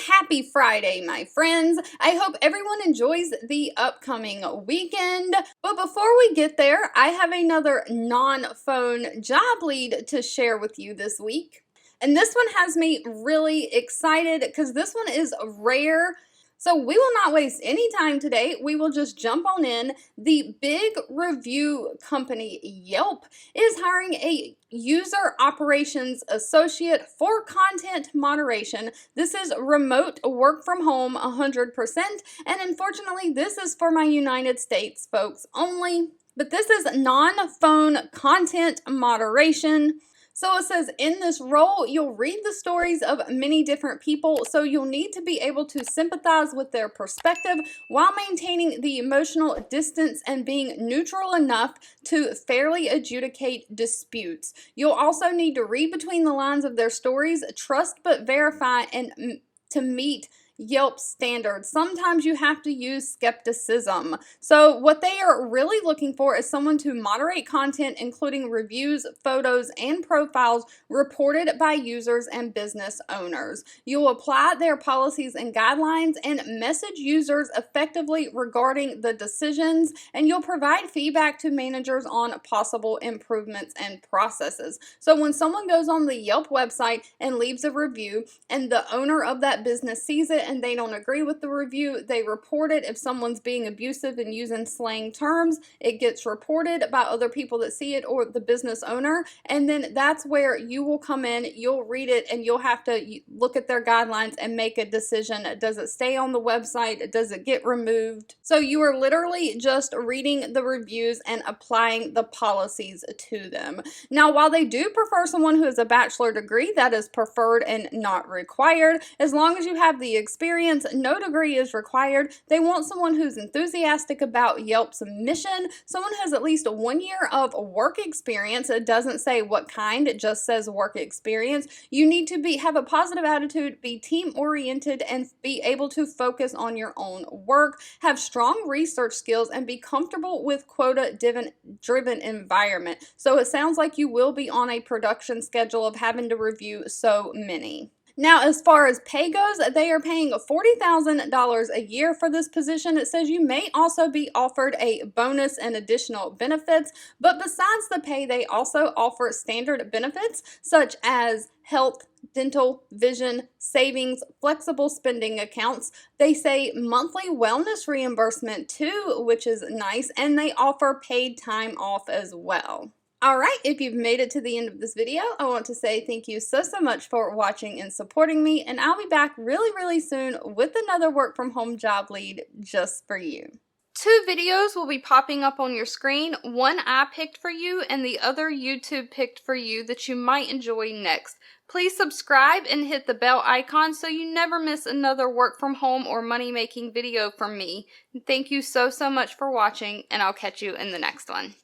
Happy Friday, my friends. I hope everyone enjoys the upcoming weekend. But before we get there, I have another non-phone job lead to share with you this week. And this one has me really excited because this one is rare. So we will not waste any time today. We will just jump on in. The big review company Yelp is hiring a user operations associate for content moderation. This is remote work from home 100%. And unfortunately, this is for my United States folks only. But this is non-phone content moderation. So it says in this role, you'll read the stories of many different people, so you'll need to be able to sympathize with their perspective while maintaining the emotional distance and being neutral enough to fairly adjudicate disputes. You'll also need to read between the lines of their stories, trust but verify, and to meet Yelp standards. Sometimes you have to use skepticism. So what they are really looking for is someone to moderate content, including reviews, photos, and profiles reported by users and business owners. You'll apply their policies and guidelines and message users effectively regarding the decisions, and you'll provide feedback to managers on possible improvements and processes. So when someone goes on the Yelp website and leaves a review and the owner of that business sees it and they don't agree with the review, they report it. If someone's being abusive and using slang terms, it gets reported by other people that see it or the business owner, and then that's where you will come in, you'll read it, and you'll have to look at their guidelines and make a decision. Does it stay on the website? Does it get removed? So you are literally just reading the reviews and applying the policies to them. Now, while they do prefer someone who has a bachelor degree, that is preferred and not required. As long as you have the experience, no degree is required. They want someone who's enthusiastic about Yelp's mission, someone who has at least 1 year of work experience. It doesn't say what kind, it just says work experience. You need to have a positive attitude, be team-oriented, and be able to focus on your own work, have strong research skills, and be comfortable with quota-driven environment. So it sounds like you will be on a production schedule of having to review so many. Now, as far as pay goes, they are paying $40,000 a year for this position. It says you may also be offered a bonus and additional benefits, but besides the pay, they also offer standard benefits such as health, dental, vision, savings, flexible spending accounts. They say monthly wellness reimbursement too, which is nice, and they offer paid time off as well. Alright, if you've made it to the end of this video, I want to say thank you so much for watching and supporting me, and I'll be back really soon with another work from home job lead just for you. 2 videos will be popping up on your screen. One I picked for you and the other YouTube picked for you that you might enjoy next. Please subscribe and hit the bell icon so you never miss another work from home or money making video from me. Thank you so much for watching, and I'll catch you in the next one.